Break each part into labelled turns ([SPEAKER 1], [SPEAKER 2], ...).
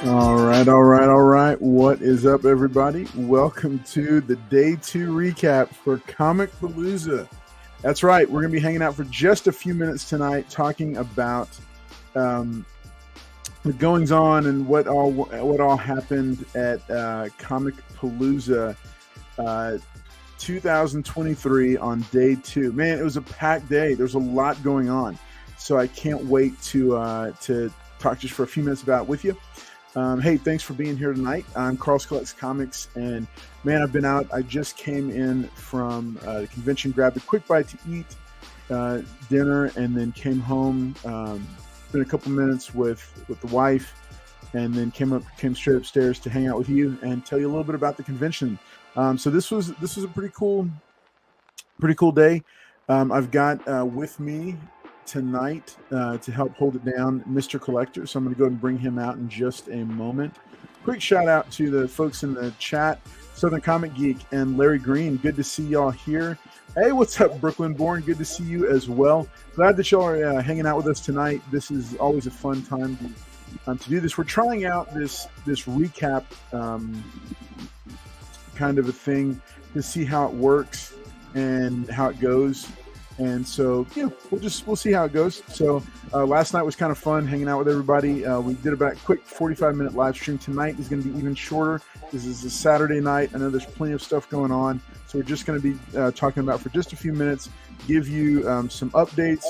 [SPEAKER 1] All right. What is up, everybody? Welcome to the day 2 recap for Comicpalooza. That's right. We're going to be hanging out for just a few minutes tonight, talking about the goings on and what all happened at Comicpalooza 2023 on day 2. Man, it was a packed day. There's a lot going on, so I can't wait to talk just for a few minutes about it with you. Hey, thanks for being here tonight. I'm Carl's Collects Comics, and man, I've been out. I just came in from the convention, grabbed a quick bite to eat, dinner, and then came home. Spent a couple minutes with the wife, and then came straight upstairs to hang out with you and tell you a little bit about the convention. So this was a pretty cool day. I've got with me tonight to help hold it down, Mr. Collector. So I'm going to go ahead and bring him out in just a moment. Quick shout out to the folks in the chat, Southern Comic Geek and Larry Green. Good to see y'all here. Hey, what's up, Brooklyn Born? Good to see you as well. Glad that y'all are hanging out with us tonight. This is always a fun time to do this. We're trying out this recap kind of a thing to see how it works and how it goes. And so, we'll see how it goes. So last night was kind of fun hanging out with everybody. We did about a quick 45-minute live stream. Tonight is going to be even shorter. This is a Saturday night. I know there's plenty of stuff going on. So we're just going to be talking about for just a few minutes, give you some updates.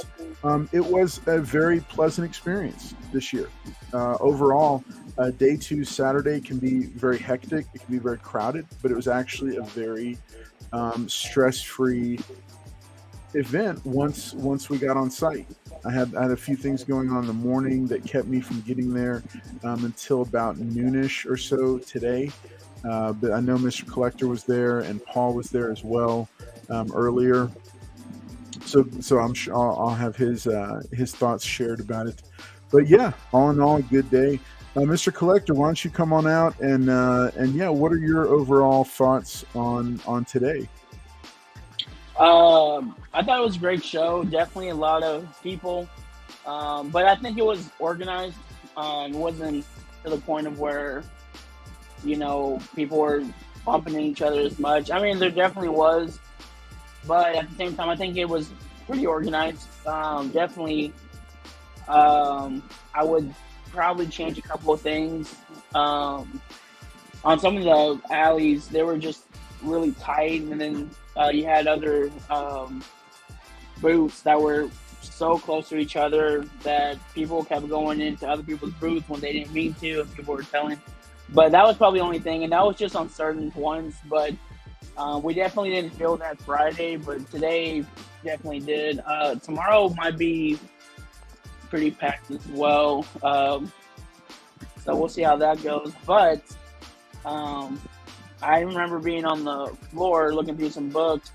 [SPEAKER 1] It was a very pleasant experience this year. Overall, day 2 Saturday can be very hectic. It can be very crowded, but it was actually a very stress-free event once we got on site. I had a few things going on in the morning that kept me from getting there until about noonish or so today. But I know Mr. Collector was there and Paul was there as well earlier. So I'm sure I'll have his thoughts shared about it. But yeah, all in all, a good day. Mr. Collector, why don't you come on out and what are your overall thoughts on today?
[SPEAKER 2] I thought it was a great show. Definitely a lot of people, but I think it was organized. It wasn't to the point of where, people were bumping each other as much. I mean, there definitely was, but at the same time, I think it was pretty organized. Definitely, I would probably change a couple of things. On some of the alleys, they were just really tight, and then you had other booths that were so close to each other that people kept going into other people's booths when they didn't mean to, and people were telling. But that was probably the only thing, and that was just on certain ones. But we definitely didn't feel that Friday, but today definitely did. Tomorrow might be pretty packed as well, so we'll see how that goes. But I remember being on the floor looking through some books,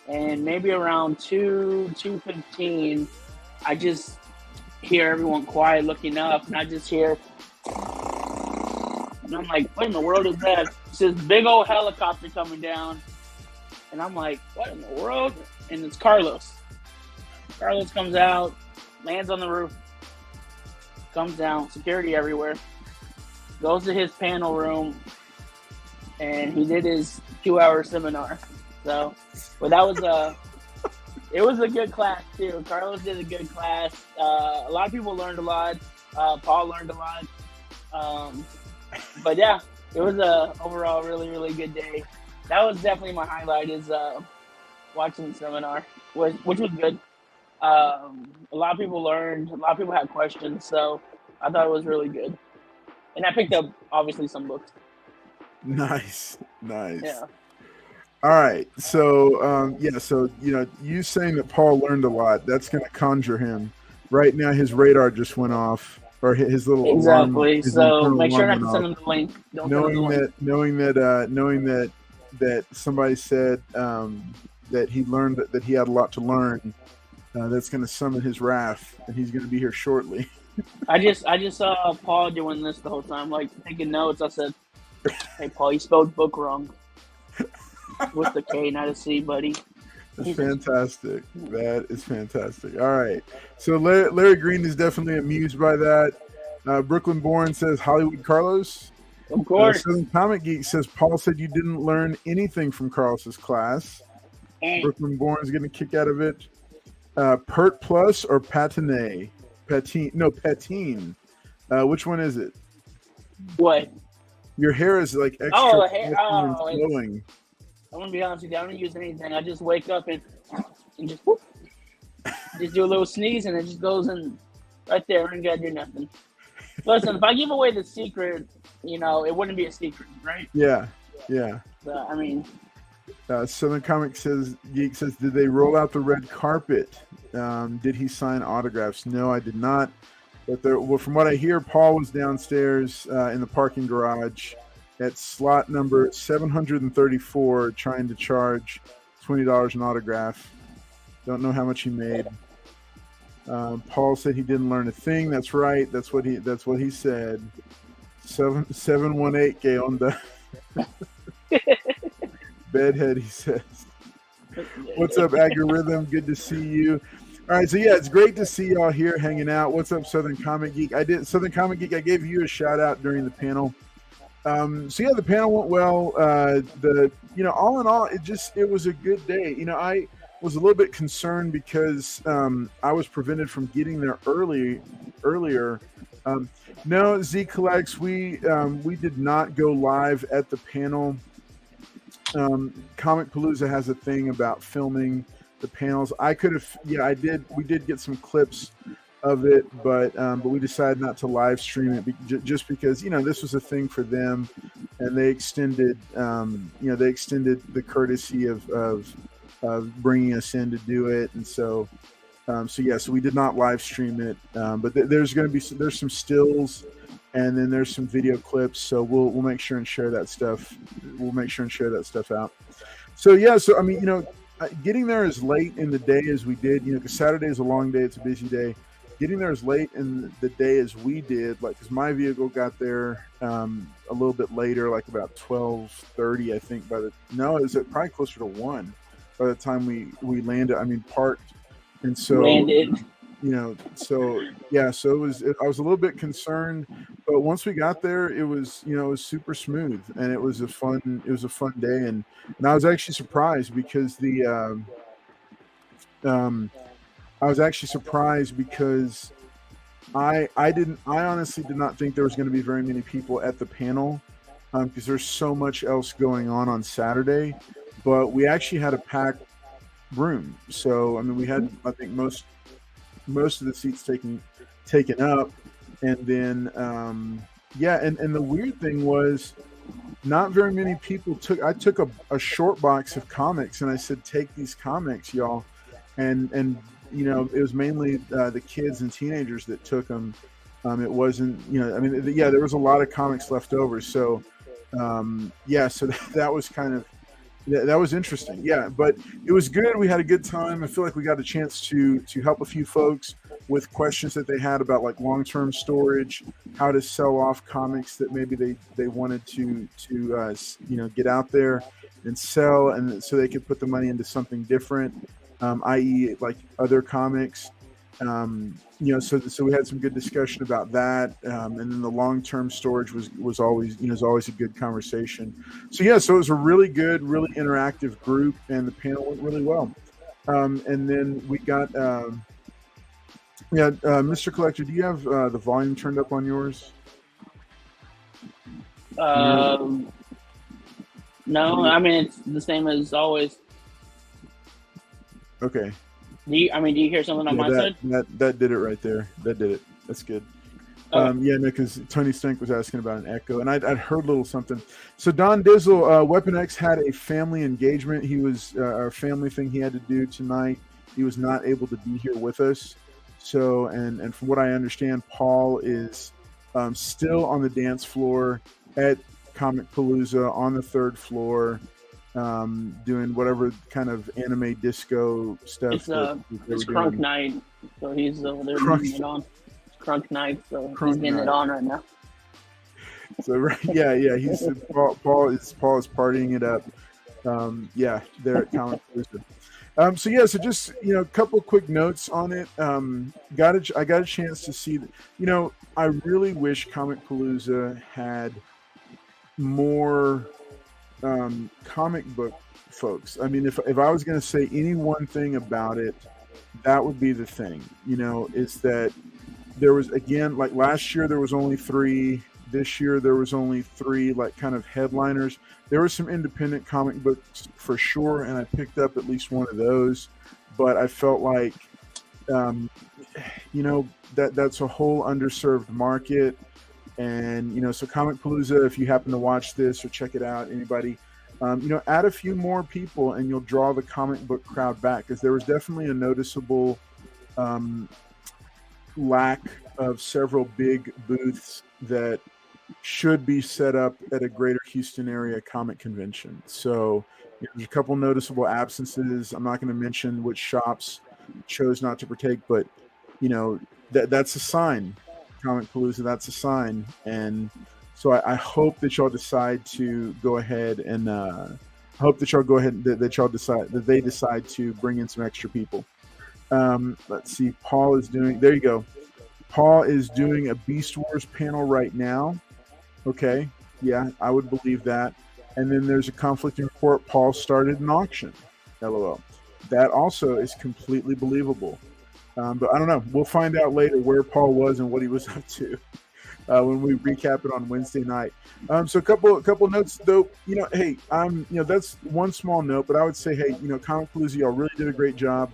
[SPEAKER 2] and maybe around 2:15, I just hear everyone quiet looking up, and I just hear, and I'm like, what in the world is that? It's this big old helicopter coming down, and I'm like, what in the world? And it's Carlos. Carlos comes out, lands on the roof, comes down, security everywhere, goes to his panel room, and he did his 2-hour seminar. So, but that was it was a good class too. Carlos did a good class. A lot of people learned a lot. Paul learned a lot. But yeah, it was a overall really, really good day. That was definitely my highlight, is watching the seminar, which was good. A lot of people learned. A lot of people had questions. So I thought it was really good. And I picked up, obviously, some books.
[SPEAKER 1] Nice.
[SPEAKER 2] Yeah.
[SPEAKER 1] All right. So, you saying that Paul learned a lot, that's going to conjure him. Right now, his radar just went off, or his little
[SPEAKER 2] exactly.
[SPEAKER 1] Alarm,
[SPEAKER 2] so make sure not to send him the link.
[SPEAKER 1] Knowing that somebody said that he learned that he had a lot to learn, that's going to summon his wrath, and he's going to be here shortly.
[SPEAKER 2] I just saw Paul doing this the whole time, like taking notes. I said, "Hey, Paul, you spelled book wrong with the K, not a C, buddy."
[SPEAKER 1] That's fantastic. That is fantastic. All right. So Larry Green is definitely amused by that. Brooklyn Born says Hollywood Carlos.
[SPEAKER 2] Of course.
[SPEAKER 1] Southern Comic Geek says Paul said you didn't learn anything from Carlos's class. Brooklyn Born is getting a kick out of it. Pert Plus or Patine? Patine. Which one is it?
[SPEAKER 2] What?
[SPEAKER 1] Your hair is like extra flowing.
[SPEAKER 2] I'm gonna be honest with you. I don't use anything. I just wake up and just whoop, just do a little sneeze, and it just goes in right there. I ain't gotta do nothing. Listen, if I give away the secret, it wouldn't be a secret, right?
[SPEAKER 1] Yeah.
[SPEAKER 2] But, I mean,
[SPEAKER 1] Southern Comic Geek says, did they roll out the red carpet? Did he sign autographs? No, I did not. But from what I hear, Paul was downstairs in the parking garage at slot number 734, trying to charge $20 an autograph. Don't know how much he made. Paul said he didn't learn a thing. That's right. That's what he said. 718 que onda. Bedhead, he says. What's up, Algorithm? Good to see you. All right, so yeah, it's great to see y'all here hanging out. What's up, Southern Comic Geek? Southern Comic Geek, I gave you a shout out during the panel. So yeah, the panel went well. All in all, it was a good day. I was a little bit concerned because I was prevented from getting there earlier. No, Z Collects, we did not go live at the panel. Comicpalooza has a thing about filming the panels. We did get some clips of it, but we decided not to live stream it just because this was a thing for them, and they extended the courtesy of bringing us in to do it, and so we did not live stream it, but there's some stills, and then there's some video clips, so we'll make sure and share that stuff. We'll make sure and share that stuff out. So getting there as late in the day as we did, because Saturday is a long day, it's a busy day. Getting there as late in the day as we did, because my vehicle got there a little bit later, like about 12:30, I think. It was probably closer to 1 by the time we landed. Parked, and so landed. So it was. I was a little bit concerned, but once we got there, it was super smooth, and it was a fun day, and I was actually surprised because I honestly did not think there was going to be very many people at the panel because there's so much else going on Saturday, but we actually had a packed room. So we had, I think, most of the seats taken up, and then and the weird thing was not very many people I took a short box of comics, and I said, take these comics, y'all, and it was mainly the kids and teenagers that took them. It wasn't, there was a lot of comics left over, so so that was kind of, that was interesting. Yeah, but it was good. We had a good time. I feel like we got a chance to help a few folks with questions that they had about long-term storage, how to sell off comics that maybe they wanted to get out there and sell, and so they could put the money into something different, i.e. other comics. So we had some good discussion about that, and then the long-term storage was always a good conversation. So it was a really good, really interactive group, and the panel went really well. And then we got Mr. Collector, do you have the volume turned up on yours?
[SPEAKER 2] No, it's the same as always.
[SPEAKER 1] Okay.
[SPEAKER 2] Do you hear something on my side?
[SPEAKER 1] That did it right there. That did it. That's good. Because Tony Stank was asking about an echo, and I'd heard a little something. So Don Dizzle, Weapon X had a family engagement. He was a family thing he had to do tonight. He was not able to be here with us. So, and from what I understand, Paul is still on the dance floor at Comicpalooza on the 3rd floor, doing whatever kind of anime disco stuff.
[SPEAKER 2] It's Crunk Night, so he's over there getting it on. It's Crunk Night, so he's getting it on right now.
[SPEAKER 1] So he's Paul is partying it up. There at Comicpalooza. So just a couple quick notes on it. I got a chance to see. I really wish Comicpalooza had more comic book folks. I mean, if I was going to say any one thing about it, that would be the thing. Is that there was, again, like last year there was only 3. This year there was only 3 like kind of headliners. There were some independent comic books for sure, and I picked up at least one of those. But I felt like, that's a whole underserved market. And so Comicpalooza, if you happen to watch this or check it out, anybody, add a few more people, and you'll draw the comic book crowd back, because there was definitely a noticeable lack of several big booths that should be set up at a greater Houston area comic convention. So there's a couple noticeable absences. I'm not going to mention which shops chose not to partake, but that's a sign. Comicpalooza, that's a sign. And so I hope that y'all decide to go ahead and that they decide to bring in some extra people. Let's see. There you go. Paul is doing a Beast Wars panel right now. Okay. Yeah, I would believe that. And then there's a conflicting report. Paul started an auction. LOL. That also is completely believable. But I don't know. We'll find out later where Paul was and what he was up to when we recap it on Wednesday night. So a couple notes though. Hey, that's one small note, but I would say, hey, Comicpalooza, y'all really did a great job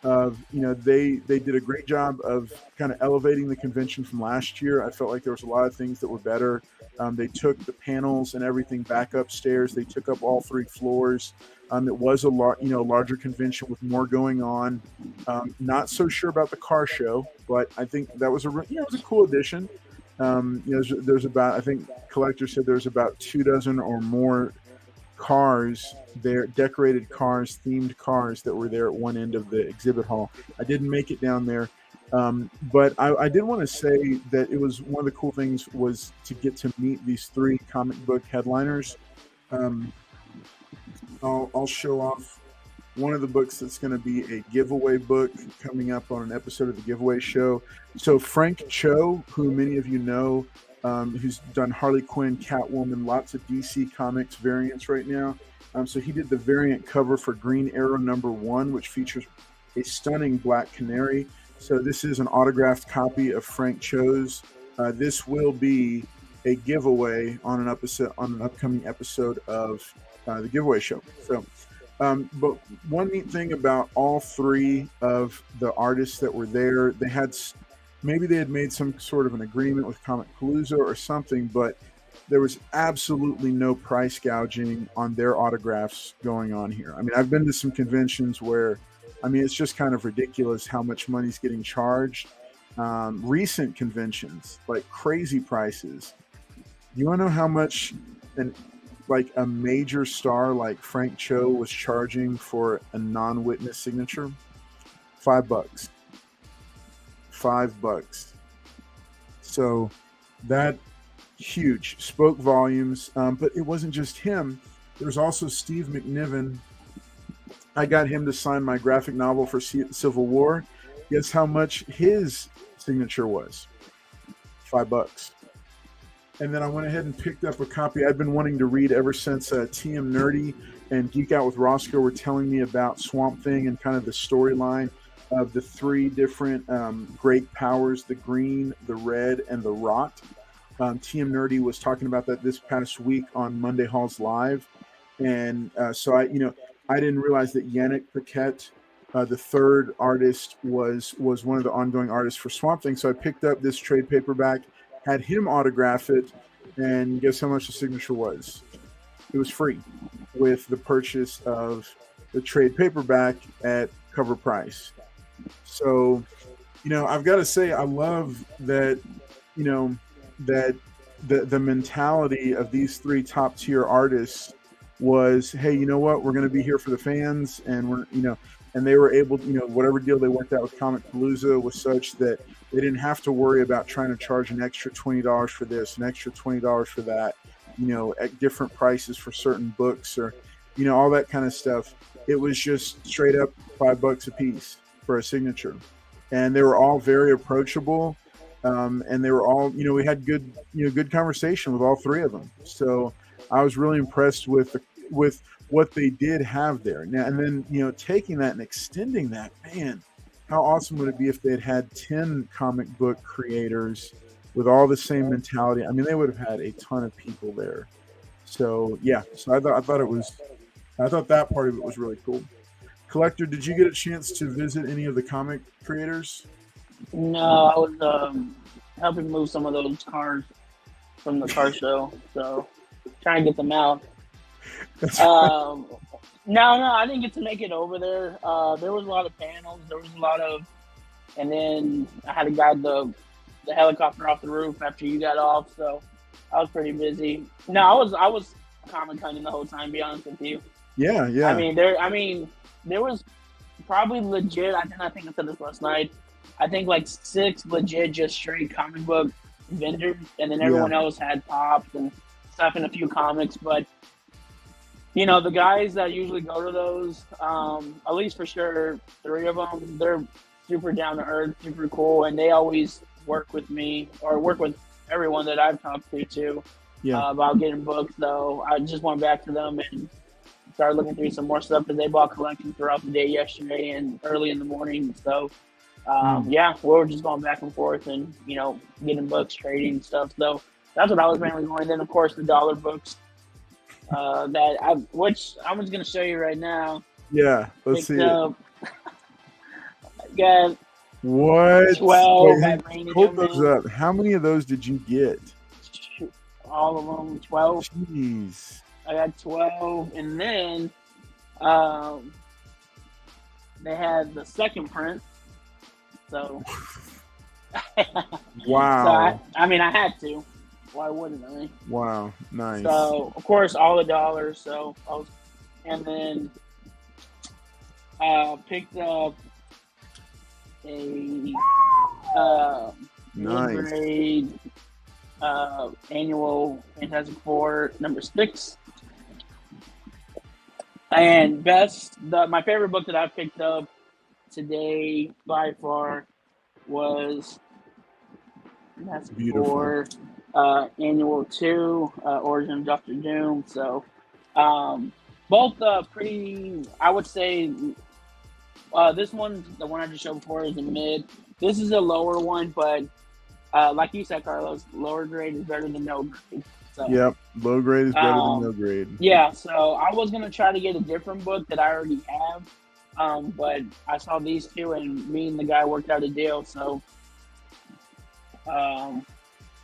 [SPEAKER 1] of, they did a great job of kind of elevating the convention from last year. I felt like there was a lot of things that were better. They took the panels and everything back upstairs. They took up all 3 floors. It was a larger convention with more going on. Not so sure about the car show, but I think that was it was a cool addition. There's about, I think Collector said there's about 24 or more cars there, decorated cars, themed cars that were there at one end of the exhibit hall. I didn't make it down there. But I did want to say that it was one of the cool things was to get to meet these 3 comic book headliners. I'll show off one of the books that's going to be a giveaway book coming up on an episode of the giveaway show. So Frank Cho, who many of you know, who's done Harley Quinn, Catwoman, lots of DC Comics variants right now. So he did the variant cover for Green Arrow #1, which features a stunning Black Canary. So this is an autographed copy of Frank Cho's. This will be a giveaway on an upcoming episode of the giveaway show. So, but one neat thing about all 3 of the artists that were there, they had made some sort of an agreement with Comicpalooza or something, but there was absolutely no price gouging on their autographs going on here. I mean, I've been to some conventions where, it's just kind of ridiculous how much money's getting charged. Recent conventions, like crazy prices. You want to know how much a major star like Frank Cho was charging for a non-witness signature? $5. $5. So that huge spoke volumes. But it wasn't just him. There was also Steve McNiven. I got him to sign my graphic novel for Civil War. Guess how much his signature was? $5. And then I went ahead and picked up a copy I've been wanting to read ever since TM Nerdy and Geek Out with Roscoe were telling me about Swamp Thing and kind of the storyline of the 3 different great powers, the green, the red, and the rot. TM Nerdy was talking about that this past week on Monday Halls Live. And so I didn't realize that Yannick Paquette, the 3rd artist, was one of the ongoing artists for Swamp Thing. So I picked up this trade paperback, had him autograph it, and guess how much the signature was? It was free with the purchase of the trade paperback at cover price. So, I've got to say, I love that, that the mentality of these 3 top tier artists was, hey, you know what? We're going to be here for the fans, and and they were able, whatever deal they worked out with Comicpalooza was such that they didn't have to worry about trying to charge an extra $20 for this, an extra $20 for that, at different prices for certain books or, all that kind of stuff. it was just straight up $5 a piece for a signature, and they were all very approachable, and they were all, we had good conversation with all three of them. So I was really impressed with what they did have there. Now and then, taking that and extending that, man, how awesome would it be if they'd had 10 comic book creators with all the same mentality? I mean, they would have had a ton of people there. So yeah, so I thought that part of it was really cool. Collector, did you get a chance to visit any of the comic creators?
[SPEAKER 2] No, I was helping move some of those cars from the car show, so trying to get them out. No, I didn't get to make it over there. There was a lot of panels. There was a lot of, and then I had to guide the helicopter off the roof after you got off, so I was pretty busy. No, I was comic hunting the whole time, to be honest with you.
[SPEAKER 1] Yeah.
[SPEAKER 2] There was probably legit, I think I said this last night, I think like 6 legit just straight comic book vendors, and then everyone else had pops and stuff and a few comics. But the guys that usually go to those, at least for sure 3 of them, they're super down to earth, super cool, and they always work with me or work with everyone that I've talked to about getting books. So I just went back to them and started looking through some more stuff because they bought collections throughout the day yesterday and early in the morning. So we were just going back and forth and getting books, trading stuff. So that's what I was mainly going. And then of course the dollar books which I'm just gonna show you right now.
[SPEAKER 1] Yeah, let's see it.
[SPEAKER 2] Got
[SPEAKER 1] what?
[SPEAKER 2] 12.
[SPEAKER 1] Hold those up. How many of those did you get?
[SPEAKER 2] All of them. 12.
[SPEAKER 1] Jeez.
[SPEAKER 2] I got 12, and then they had the second print. So
[SPEAKER 1] wow.
[SPEAKER 2] So I had to. Why wouldn't I?
[SPEAKER 1] Wow, nice.
[SPEAKER 2] So of course all the dollars. So and then picked up a
[SPEAKER 1] nice
[SPEAKER 2] grade annual Fantastic Four number 6. And my favorite book that I picked up today by far was Fantastic Four Annual 2, Origin of Doctor Doom. So both pretty, I would say, this one, the one I just showed before, is a mid. This is a lower one, but like you said, Carlos, lower grade is better than no grade. So,
[SPEAKER 1] yep, low grade is better than no grade.
[SPEAKER 2] Yeah, so I was going to try to get a different book that I already have, but I saw these two, and me and the guy worked out a deal. So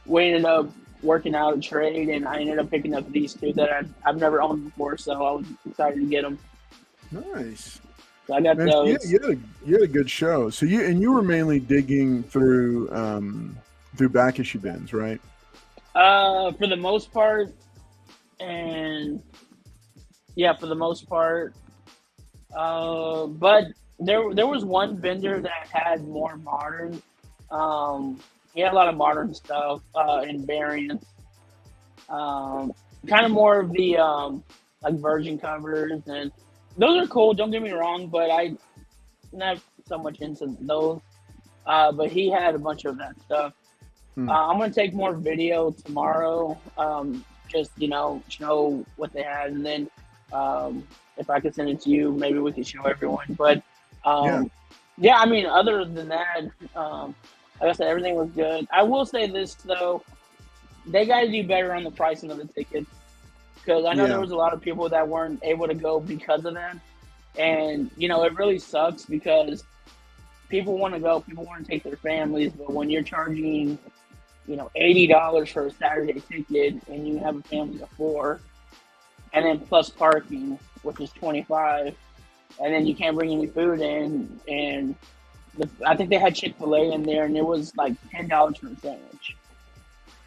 [SPEAKER 2] we ended up working out a trade, and I ended up picking up these two that I've never owned before, so I was excited to get them.
[SPEAKER 1] Nice.
[SPEAKER 2] So I got those.
[SPEAKER 1] You had a good show. So you were mainly digging through back issue bins, right?
[SPEAKER 2] For the most part, and for the most part. But there was one vendor that had more modern. He had a lot of modern stuff and variants. Kind of more of the like Virgin covers, and those are cool. Don't get me wrong, but I'm not so much into those. But he had a bunch of that stuff. I'm gonna take more video tomorrow. Just show what they had, and then if I could send it to you, maybe we could show everyone. But other than that, like I said, everything was good. I will say this though, they got to do better on the pricing of the tickets, because I know there was a lot of people that weren't able to go because of that, and it really sucks because people want to go, people want to take their families, but when you're charging $80 for a Saturday ticket and you have a family of 4, and then plus parking, which is $25, and then you can't bring any food in, and I think they had Chick-fil-A in there, and it was like $10 for a sandwich.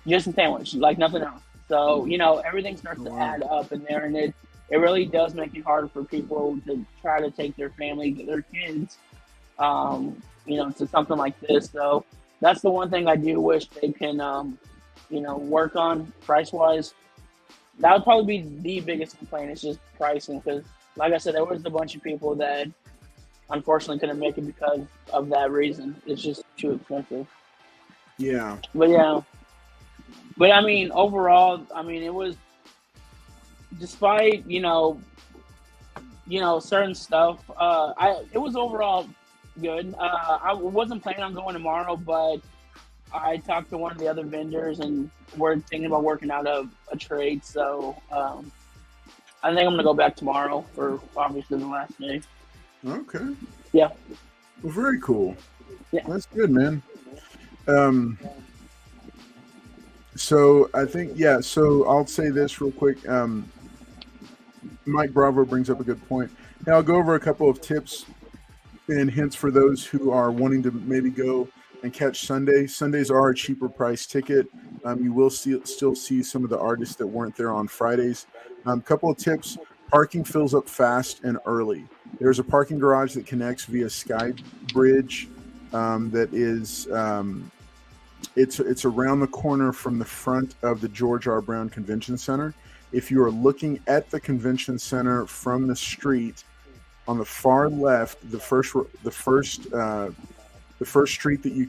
[SPEAKER 2] Just a sandwich, like nothing else. So, everything starts to add up in there, and it really does make it hard for people to try to take their family, their kids, to something like this. So that's the one thing I do wish they can, work on price-wise. That would probably be the biggest complaint, is just pricing, because like I said, there was a bunch of people that unfortunately couldn't make it because of that reason. It's just too expensive.
[SPEAKER 1] Yeah.
[SPEAKER 2] But I mean, overall, I mean, it was, despite certain stuff. It was overall good. I wasn't planning on going tomorrow, but I talked to one of the other vendors, and we're thinking about working out a trade. So I think I'm gonna go back tomorrow for obviously the last day.
[SPEAKER 1] Okay.
[SPEAKER 2] Yeah.
[SPEAKER 1] Well, very cool.
[SPEAKER 2] Yeah.
[SPEAKER 1] That's good, man. So I think, yeah, so I'll say this real quick. Mike Bravo brings up a good point. Now I'll go over a couple of tips and hints for those who are wanting to maybe go and catch Sunday. Sundays are a cheaper price ticket. You will still see some of the artists that weren't there on Fridays. Couple of tips: parking fills up fast and early. There's a parking garage that connects via Sky Bridge. That is, it's around the corner from the front of the George R. Brown Convention Center. If you are looking at the convention center from the street, on the far left, the first street that you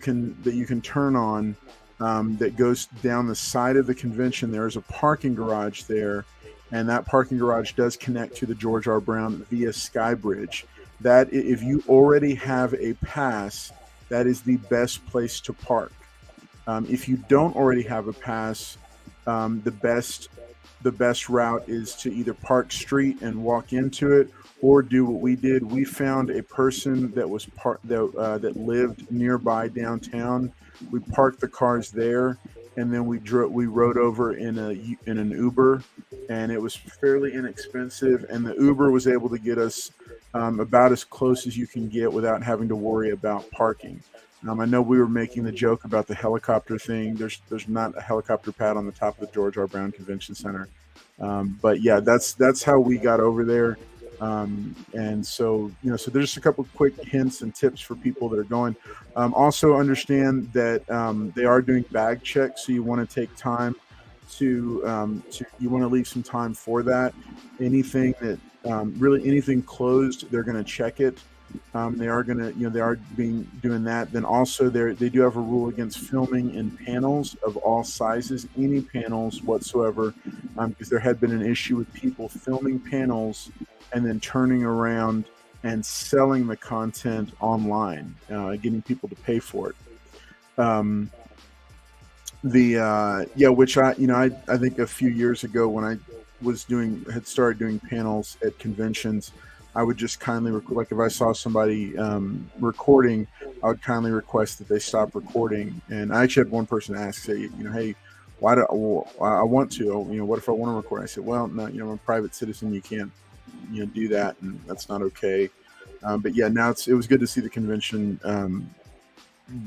[SPEAKER 1] can turn on, that goes down the side of the convention, there is a parking garage there, and that parking garage does connect to the George R. Brown via Sky Bridge. That, if you already have a pass, that is the best place to park. If you don't already have a pass, the best route is to either park street and walk into it, or do what we did. We found a person that was that lived nearby downtown. We parked the cars there, and then we rode over in an Uber, and it was fairly inexpensive. And the Uber was able to get us about as close as you can get without having to worry about parking. I know we were making the joke about the helicopter thing. There's not a helicopter pad on the top of the George R. Brown Convention Center. But yeah, that's how we got over there. And so, so there's just a couple of quick hints and tips for people that are going. Also understand that they are doing bag checks, so you want to take time to you want to leave some time for that. Anything that really anything closed, they're going to check it. They are going to, they are doing that. Then also they do have a rule against filming in panels of all sizes, any panels whatsoever, because there had been an issue with people filming panels and then turning around and selling the content online, getting people to pay for it. Which I think a few years ago when I had started doing panels at conventions, I would just kindly if I saw somebody recording, I would kindly request that they stop recording. And I actually had one person ask, say, hey, why do I want to? What if I want to record? I said, well, no, I'm a private citizen. You can't, do that, and that's not okay. But yeah, now it was good to see the convention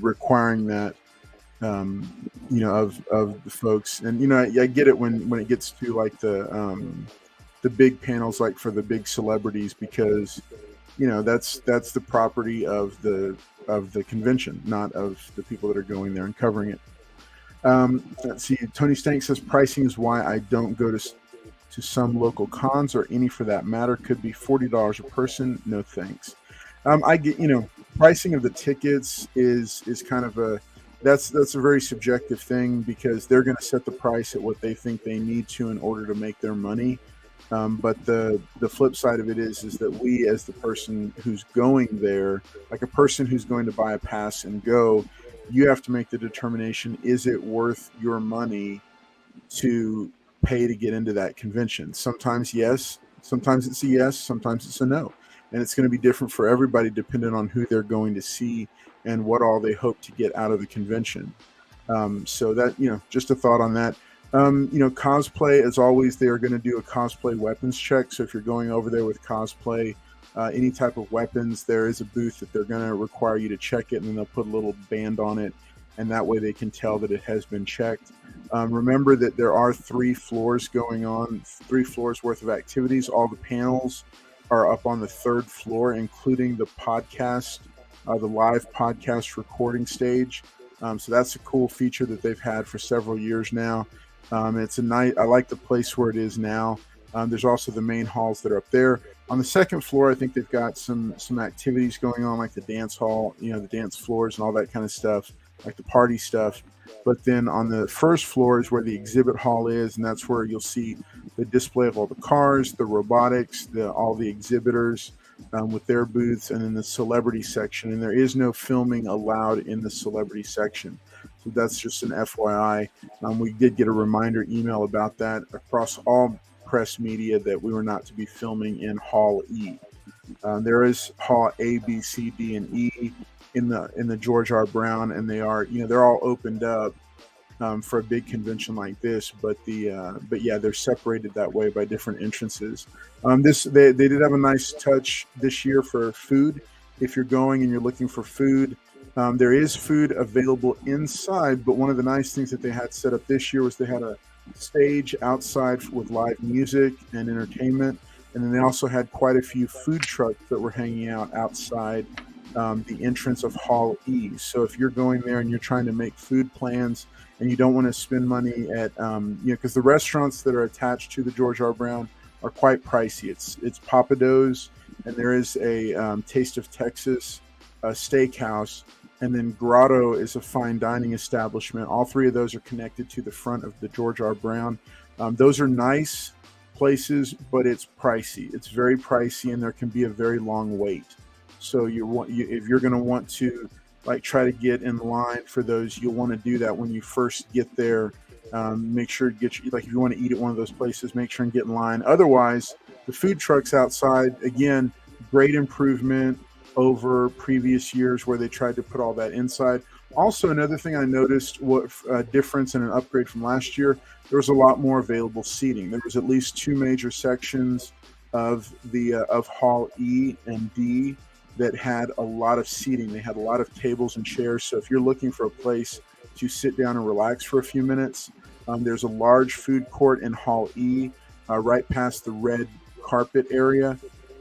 [SPEAKER 1] requiring that, of the folks. And I get it when it gets to like the big panels, like for the big celebrities, because that's the property of the convention, not of the people that are going there and covering it. Let's see. Tony Stank says pricing is why I don't go to some local cons, or any for that matter. Could be $40 a person. No thanks. I get, pricing of the tickets is kind of that's a very subjective thing, because they're going to set the price at what they think they need to in order to make their money. But the flip side of it is that we, as the person who's going there, like a person who's going to buy a pass and go, you have to make the determination: is it worth your money to pay to get into that convention? Sometimes yes, sometimes it's a yes, sometimes it's a no, and it's going to be different for everybody depending on who they're going to see and what all they hope to get out of the convention. So that, just a thought on that. Cosplay, as always, they are going to do a cosplay weapons check. So if you're going over there with cosplay, any type of weapons, there is a booth that they're going to require you to check it, and then they'll put a little band on it, and that way they can tell that it has been checked. Remember that there are 3 floors going on, 3 floors worth of activities. All the panels are up on the 3rd floor, including the podcast, the live podcast recording stage. So that's a cool feature that they've had for several years now. It's a night. I like the place where it is now. There's also the main halls that are up there. On the second floor, I think they've got some activities going on, like the dance hall, the dance floors and all that kind of stuff, like the party stuff. But then on the first floor is where the exhibit hall is, and that's where you'll see the display of all the cars, the robotics, all the exhibitors with their booths, and then the celebrity section. And there is no filming allowed in the celebrity section. So that's just an FYI. We did get a reminder email about that across all press media that we were not to be filming in Hall E. There is Hall A, B, C, D, and E in the George R. Brown, and they're all opened up for a big convention like this. But yeah, they're separated that way by different entrances. They did have a nice touch this year for food. If you're going and you're looking for food, there is food available inside. But one of the nice things that they had set up this year was they had a stage outside with live music and entertainment, and then they also had quite a few food trucks that were hanging out outside the entrance of Hall E. So if you're going there and you're trying to make food plans and you don't want to spend money at because the restaurants that are attached to the George R. Brown are quite pricey. It's Papado's, and there is a Taste of Texas steakhouse, and then Grotto is a fine dining establishment. All three of those are connected to the front of the George R. Brown. Those are nice places, but it's pricey. It's very pricey, and there can be a very long wait. So if you're going to want to try to get in line for those, you'll want to do that when you first get there. Make sure to if you want to eat at one of those places, make sure and get in line. Otherwise, the food trucks outside, again, great improvement over previous years where they tried to put all that inside. Also, another thing I noticed, what difference and an upgrade from last year, there was a lot more available seating. There was at least two major sections of Hall E and D that had a lot of seating. They had a lot of tables and chairs. So if you're looking for a place to sit down and relax for a few minutes, there's a large food court in Hall E, right past the red carpet area.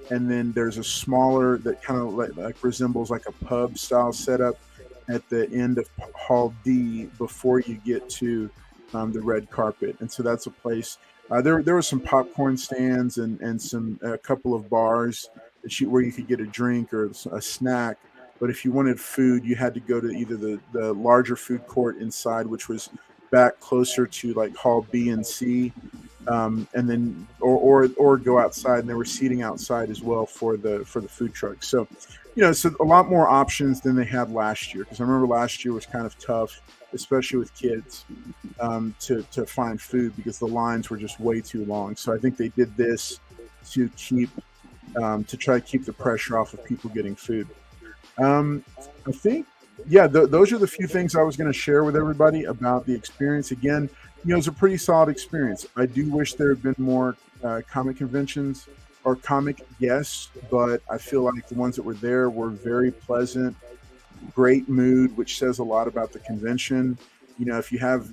[SPEAKER 1] And then there's a smaller that kind of resembles like a pub style setup at the end of Hall D before you get to the red carpet. And so that's a place. There were some popcorn stands and a couple of bars where you could get a drink or a snack. But if you wanted food, you had to go to either the larger food court inside, which was back closer to like Hall B and C, and then or go outside. And there were seating outside as well for the food trucks. So, so a lot more options than they had last year. Because I remember last year was kind of tough, especially with kids, to find food because the lines were just way too long. So I think they did this to try to keep the pressure off of people getting food. I think, those are the few things I was going to share with everybody about the experience. Again, it was a pretty solid experience. I do wish there had been more comic conventions or comic guests, but I feel like the ones that were there were very pleasant, great mood, which says a lot about the convention. If you have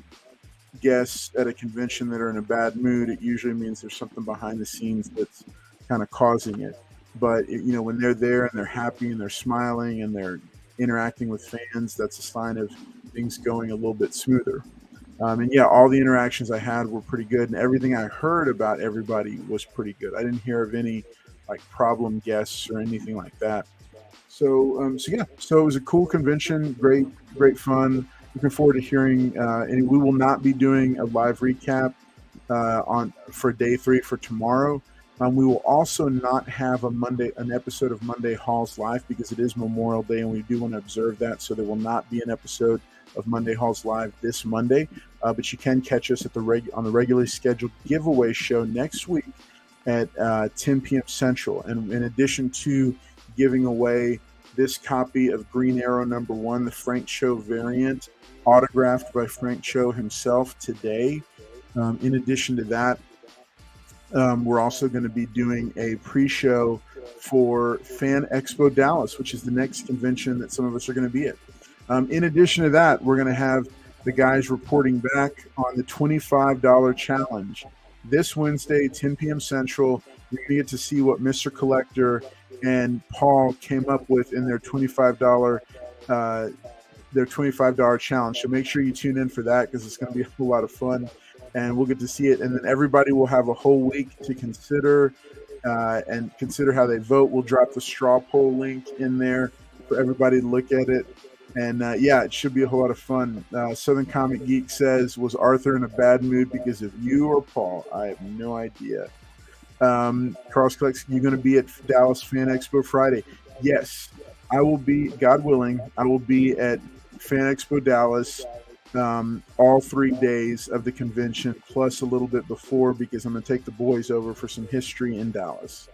[SPEAKER 1] guests at a convention that are in a bad mood, it usually means there's something behind the scenes that's kind of causing it. But when they're there and they're happy and they're smiling and they're interacting with fans, that's a sign of things going a little bit smoother. All the interactions I had were pretty good, and everything I heard about everybody was pretty good. I didn't hear of any problem guests or anything like that. So it was a cool convention, great fun. Looking forward to hearing, and we will not be doing a live recap for day 3 for tomorrow. We will also not have an episode of Monday Halls Live because it is Memorial Day and we do want to observe that. So there will not be an episode of Monday Halls Live this Monday, but you can catch us on the regularly scheduled giveaway show next week at 10 p.m. Central. And in addition to giving away this copy of Green Arrow #1, the Frank Cho variant, autographed by Frank Cho himself today. In addition to that, we're also going to be doing a pre-show for Fan Expo Dallas, which is the next convention that some of us are going to be at. In addition to that, we're going to have the guys reporting back on the $25 challenge. This Wednesday, 10 p.m. Central, you're going to get to see what Mr. Collector and Paul came up with in their $25 challenge. So make sure you tune in for that because it's going to be a whole lot of fun. And we'll get to see it. And then everybody will have a whole week to consider and consider how they vote. We'll drop the straw poll link in there for everybody to look at it. And yeah, it should be a whole lot of fun. Southern Comic Geek says, was Arthur in a bad mood because of you or Paul? I have no idea. Carlos collects, you're going to be at Dallas Fan Expo Friday. Yes, I will be, God willing, I will be at Fan Expo Dallas all 3 days of the convention, plus a little bit before, because I'm going to take the boys over for some history in Dallas.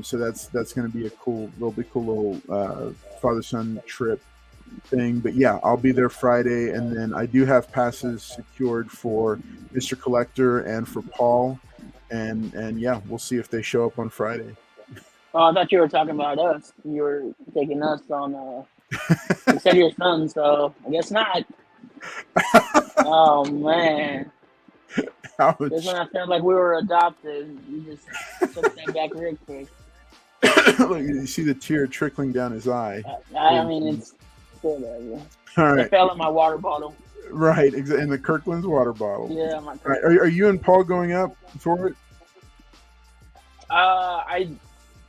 [SPEAKER 1] So that's going to be a cool little father-son trip thing. But yeah, I'll be there Friday, and then I do have passes secured for Mr. Collector and for Paul, and yeah, we'll see if they show up on Friday.
[SPEAKER 2] Oh, I thought you were talking about us. You were taking us on instead of your son, so I guess not. Oh man,
[SPEAKER 1] Ouch.
[SPEAKER 2] this one I felt like we were adopted. You just took that back real quick.
[SPEAKER 1] Look, you see the tear trickling down his eye.
[SPEAKER 2] I mean, it's whatever.
[SPEAKER 1] All right.
[SPEAKER 2] It fell in my water bottle.
[SPEAKER 1] Right, in the Kirkland's water bottle.
[SPEAKER 2] Yeah,
[SPEAKER 1] All right. Are you and Paul going up for it?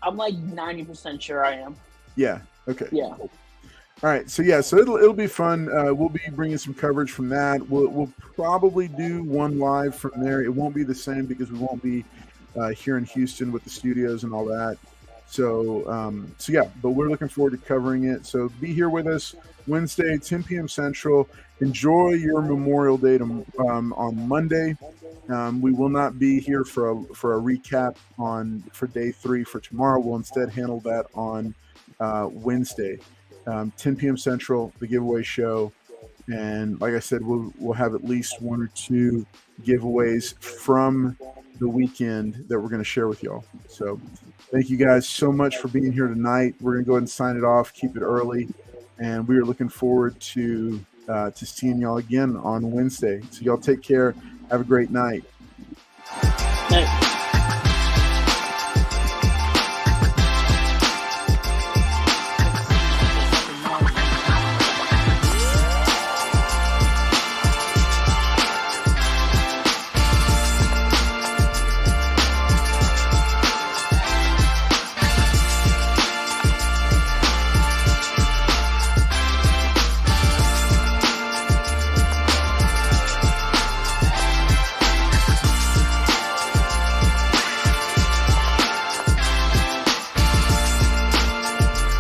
[SPEAKER 2] I'm like 90% sure I am.
[SPEAKER 1] Yeah. Okay.
[SPEAKER 2] Yeah.
[SPEAKER 1] All right. So yeah. So it'll be fun. We'll be bringing some coverage from that. We'll probably do one live from there. It won't be the same because we won't be here in Houston with the studios and all that. So yeah. But we're looking forward to covering it. So be here with us Wednesday, 10 p.m. Central. Enjoy your Memorial Day on Monday. We will not be here for a recap for day 3 for tomorrow. We'll instead handle that on Wednesday, 10 p.m. Central, the giveaway show. And like I said, we'll have at least 1 or 2 giveaways from the weekend that we're going to share with y'all. So thank you guys so much for being here tonight. We're going to go ahead and sign it off, keep it early. And we are looking forward to seeing y'all again on Wednesday. So y'all take care. Have a great night.
[SPEAKER 2] Night.